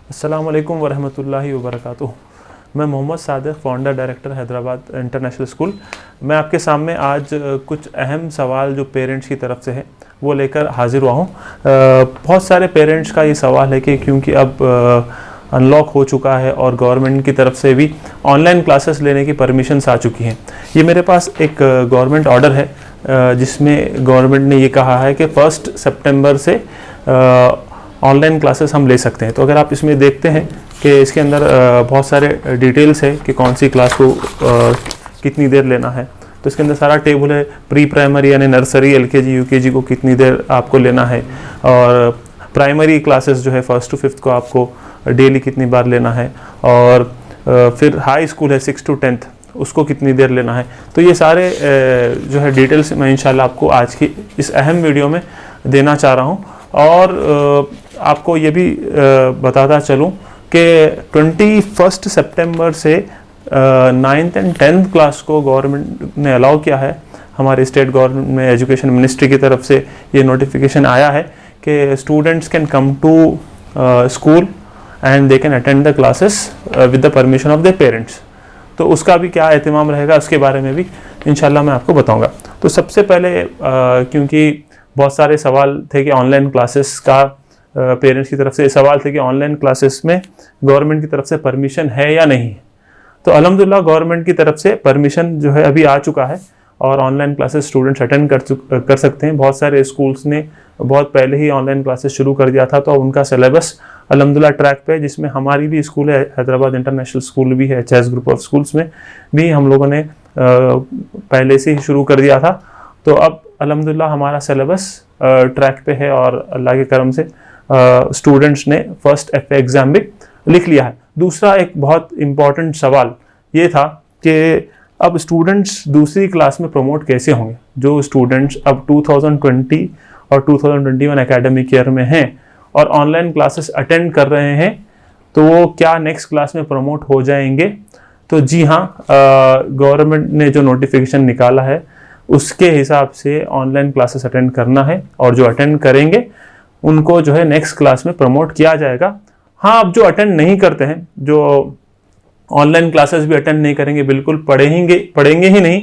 अस्सलाम वालेकुम वरहमतुल्लाहि वबरकातुह। मैं Mohammed Sadiq, founder director Hyderabad international school. मैं आपके सामने आज कुछ अहम सवाल जो पेरेंट्स की तरफ से है वो लेकर हाजिर हुआ हूँ। बहुत सारे पेरेंट्स का ये सवाल है कि क्योंकि अब अनलॉक हो चुका है और गवर्नमेंट की तरफ से भी ऑनलाइन क्लासेस लेने की परमिशंस आ चुकी हैं। ये मेरे पास एक गवर्नमेंट ऑर्डर है जिसमें गवर्नमेंट ने ये कहा है कि 1 सितंबर से ऑनलाइन क्लासेस हम ले सकते हैं। तो अगर आप इसमें देखते हैं कि इसके अंदर बहुत सारे डिटेल्स है कि कौन सी क्लास को कितनी देर लेना है। तो इसके अंदर सारा टेबल है, प्री प्राइमरी यानी नर्सरी, एलकेजी, यूकेजी को कितनी देर आपको लेना है, और प्राइमरी क्लासेस जो है 1st to 5th को आपको डेली कितनी बार लेना है, और फिर हाई स्कूल है 6th to 10th उसको कितनी देर लेना है। तो ये सारे जो है डिटेल्स मैं इंशाल्लाह आपको आज की इस अहम वीडियो में देना चाह रहा हूँ। और आपको ये भी बताता चलूँ कि 21 सितंबर से 9th and 10th क्लास को गवर्नमेंट ने अलाउ किया है। हमारे स्टेट गवर्नमेंट में एजुकेशन मिनिस्ट्री की तरफ से ये नोटिफिकेशन आया है कि students can come to school and they can attend the classes with the permission of the parents. तो उसका भी क्या एहतमाम रहेगा उसके बारे में भी इंशाल्लाह मैं आपको बताऊंगा। तो सबसे पहले क्योंकि बहुत सारे सवाल थे कि ऑनलाइन क्लासेस का पेरेंट्स की तरफ से सवाल थे कि ऑनलाइन क्लासेस में गवर्नमेंट की तरफ से परमिशन है या नहीं। तो अल्हम्दुलिल्लाह गवर्नमेंट की तरफ से परमिशन जो है अभी आ चुका है और ऑनलाइन क्लासेस स्टूडेंट्स अटेंड कर सकते हैं। बहुत सारे स्कूल्स ने बहुत पहले ही ऑनलाइन क्लासेस शुरू कर दिया था, तो उनका सिलेबस अल्हम्दुलिल्लाह ट्रैक पे है, जिसमें हमारी भी स्कूल है, हैदराबाद इंटरनेशनल स्कूल भी है, एचएस ग्रुप ऑफ स्कूल्स में भी हम लोगों ने पहले से ही शुरू कर दिया था। तो अब अल्हम्दुलिल्लाह हमारा सिलेबस ट्रैक पे है और अल्लाह के करम से स्टूडेंट्स ने फर्स्ट एफए एग्ज़ाम भी लिख लिया है। दूसरा एक बहुत इम्पॉर्टेंट सवाल ये था कि अब स्टूडेंट्स दूसरी क्लास में प्रमोट कैसे होंगे। जो स्टूडेंट्स अब 2020 और 2021 एकेडमिक ईयर में हैं और ऑनलाइन क्लासेस अटेंड कर रहे हैं, तो वो क्या नेक्स्ट क्लास में प्रमोट हो जाएंगे। तो जी हाँ, गवर्नमेंट ने जो नोटिफिकेशन निकाला है उसके हिसाब से ऑनलाइन क्लासेस अटेंड करना है, और जो अटेंड करेंगे उनको जो है नेक्स्ट क्लास में प्रमोट किया जाएगा। हाँ, अब जो अटेंड नहीं करते हैं, जो ऑनलाइन क्लासेस भी अटेंड नहीं करेंगे, बिल्कुल पढ़ेंगे ही नहीं,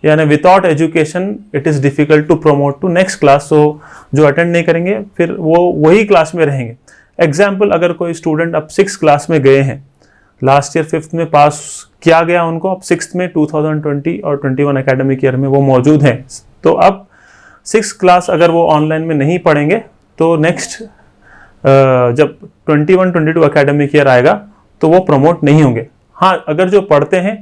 यानी without education it is difficult to promote to next class. So जो अटेंड नहीं करेंगे फिर वो वही क्लास में रहेंगे। एग्जाम्पल, अगर कोई स्टूडेंट अब 6th क्लास में गए हैं, लास्ट ईयर 5th में पास किया गया उनको, अब 6th में 2020 और 21 एकेडमिक ईयर में वो मौजूद हैं, तो अब 6th क्लास अगर वो ऑनलाइन में नहीं पढ़ेंगे तो नेक्स्ट जब 21-22 एकेडमिक ईयर आएगा तो वो प्रमोट नहीं होंगे। हाँ, अगर जो पढ़ते हैं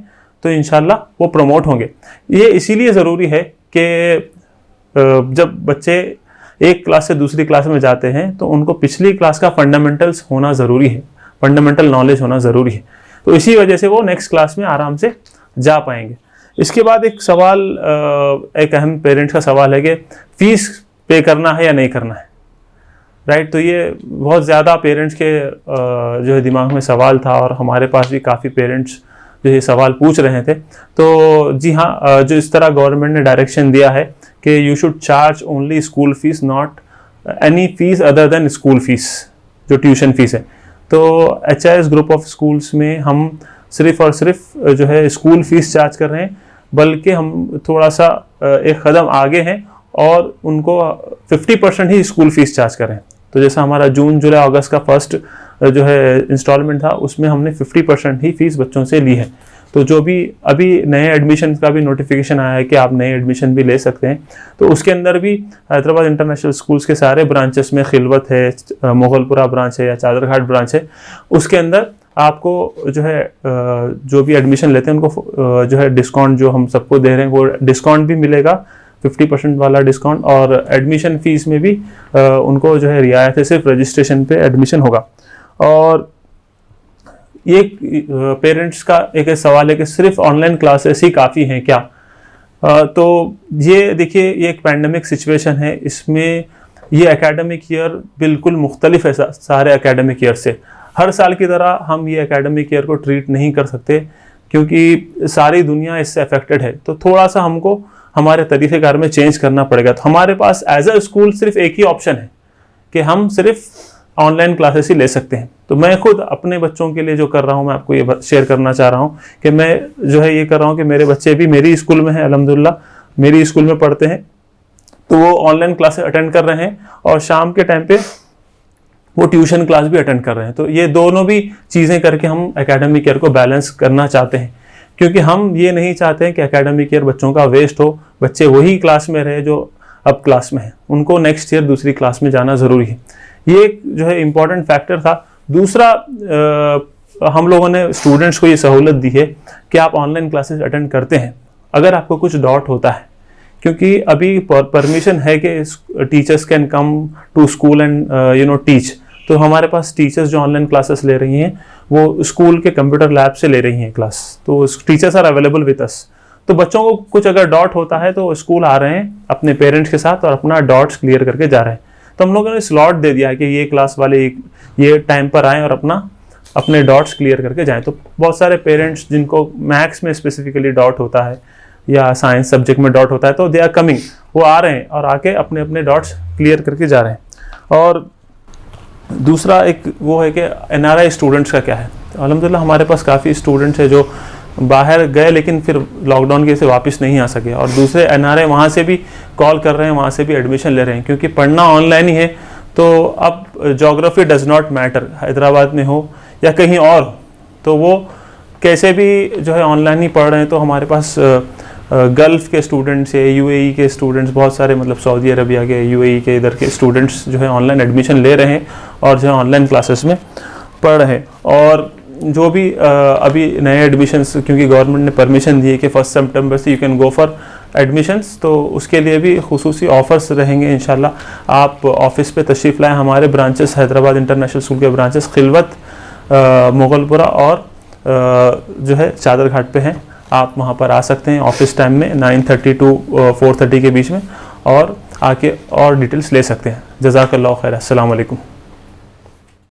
तो इंशाल्लाह वो प्रमोट होंगे। ये इसीलिए ज़रूरी है कि जब बच्चे एक क्लास से दूसरी क्लास में जाते हैं तो उनको पिछली क्लास का फंडामेंटल्स होना ज़रूरी है, फंडामेंटल नॉलेज होना ज़रूरी है। तो इसी वजह से वो नेक्स्ट क्लास में आराम से जा पाएंगे। इसके बाद एक सवाल, एक अहम पेरेंट्स का सवाल है कि फ़ीस पे करना है या नहीं करना है, राइट। तो ये बहुत ज़्यादा पेरेंट्स के जो है दिमाग में सवाल था, और हमारे पास भी काफ़ी पेरेंट्स जो ये सवाल पूछ रहे थे। तो जी हाँ, जो इस तरह गवर्नमेंट ने डायरेक्शन दिया है कि you should charge only school fees, not any fees other than school fees, जो ट्यूशन फीस है। तो एचआईएस ग्रुप ऑफ स्कूल्स में हम सिर्फ और सिर्फ जो है स्कूल फीस चार्ज कर रहे हैं, बल्कि हम थोड़ा सा एक कदम आगे हैं और उनको 50% ही स्कूल फीस चार्ज कर रहे हैं। तो जैसा हमारा जून, जुलाई, अगस्त का फर्स्ट जो है इंस्टॉलमेंट था, उसमें हमने 50% ही फीस बच्चों से ली है। तो जो भी अभी नए एडमिशन का भी नोटिफिकेशन आया है कि आप नए एडमिशन भी ले सकते हैं, तो उसके अंदर भी हैदराबाद इंटरनेशनल स्कूल्स के सारे ब्रांचेस में, खिलवत है, मुगलपुरा ब्रांच है या चादरघाट ब्रांच है, उसके अंदर आपको जो है जो भी एडमिशन लेते हैं उनको जो है डिस्काउंट जो हम सबको दे रहे हैं वो डिस्काउंट भी मिलेगा, 50% वाला डिस्काउंट। और एडमिशन फीस में भी उनको जो है रियायत है, सिर्फ रजिस्ट्रेशन पे एडमिशन होगा। और ये पेरेंट्स का एक सवाल है कि सिर्फ ऑनलाइन क्लासेस ही काफ़ी हैं क्या। तो ये देखिए, ये एक पैंडमिक सिचुएशन है, इसमें ये एकेडमिक ईयर बिल्कुल मुख्तलिफ है सारे एकेडमिक ईयर से। हर साल की तरह हम ये एकेडमिक ईयर को ट्रीट नहीं कर सकते क्योंकि सारी दुनिया इससे अफेक्टेड है। तो थोड़ा सा हमको हमारे तरीक़ेकार में चेंज करना पड़ेगा। तो हमारे पास एज अ स्कूल सिर्फ एक ही ऑप्शन है कि हम सिर्फ ऑनलाइन क्लासेस ही ले सकते हैं। तो मैं खुद अपने बच्चों के लिए जो कर रहा हूँ, मैं आपको ये शेयर करना चाह रहा हूँ कि मैं जो है ये कर रहा हूँ कि मेरे बच्चे भी मेरी स्कूल में हैं, अल्हम्दुलिल्लाह मेरी स्कूल में पढ़ते हैं, तो वो ऑनलाइन क्लासेस अटेंड कर रहे हैं और शाम के टाइम पे वो ट्यूशन क्लास भी अटेंड कर रहे हैं। तो ये दोनों भी चीज़ें करके हम एकेडमिक ईयर को बैलेंस करना चाहते हैं, क्योंकि हम ये नहीं चाहते हैं कि एकेडमिक ईयर बच्चों का वेस्ट हो, बच्चे वही क्लास में रहे जो अब क्लास में है, उनको नेक्स्ट ईयर दूसरी क्लास में जाना ज़रूरी है। ये एक जो है इम्पॉर्टेंट फैक्टर था। दूसरा, हम लोगों ने स्टूडेंट्स को ये सहूलत दी है कि आप ऑनलाइन क्लासेस अटेंड करते हैं अगर आपको कुछ डाउट होता है, क्योंकि अभी परमिशन है कि teachers can come to school and teach. तो हमारे पास टीचर्स जो ऑनलाइन क्लासेस ले रही हैं वो स्कूल के कंप्यूटर लैब से ले रही हैं क्लास, तो teachers are available with us. तो बच्चों को कुछ अगर डाउट होता है तो स्कूल आ रहे हैं अपने पेरेंट्स के साथ और अपना डाउट्स क्लियर करके जा रहे हैं। तो हम लोगों ने स्लॉट दे दिया है कि ये क्लास वाले ये टाइम पर आएँ और अपने डाउट्स क्लियर करके जाएं। तो बहुत सारे पेरेंट्स जिनको मैथ्स में स्पेसिफिकली डाउट होता है या साइंस सब्जेक्ट में डाउट होता है, तो दे आर कमिंग, वो आ रहे हैं और आके अपने अपने डाउट्स क्लियर करके जा रहे हैं। और दूसरा एक वो है कि NRI स्टूडेंट्स का क्या है। तो अल्हम्दुलिल्लाह हमारे पास काफ़ी स्टूडेंट्स हैं जो बाहर गए लेकिन फिर लॉकडाउन की वजह से वापस नहीं आ सके, और दूसरे NRI वहाँ से भी कॉल कर रहे हैं, वहाँ से भी एडमिशन ले रहे हैं, क्योंकि पढ़ना ऑनलाइन ही है। तो अब geography does not matter, Hyderabad में हो या कहीं और, तो वो कैसे भी जो है ऑनलाइन ही पढ़ रहे हैं। तो हमारे पास गल्फ़ के स्टूडेंट्स है, UAE के स्टूडेंट्स, बहुत सारे मतलब सऊदी अरबिया के, UAE के इधर के स्टूडेंट्स जो है ऑनलाइन एडमिशन ले रहे हैं और जो है ऑनलाइन क्लासेस में पढ़ रहे हैं। और जो भी अभी नए एडमिशन्स, क्योंकि गवर्नमेंट ने परमिशन दी है कि 1 सितंबर से you can go for admissions, तो उसके लिए भी खुसूसी ऑफर्स रहेंगे इंशाल्लाह। आप ऑफिस पे तशरीफ़ लाएँ। हमारे ब्रांचेस हैदराबाद इंटरनेशनल स्कूल के ब्रांचेस खिलवत, मुगलपुरा और जो है चादर घाट पे हैं। आप वहाँ पर आ सकते हैं ऑफिस टाइम में 9:30 to 4:30 के बीच में, और आके और डिटेल्स ले सकते हैं। जज़ाकल्लाहु खैर। अस्सलाम वालेकुम।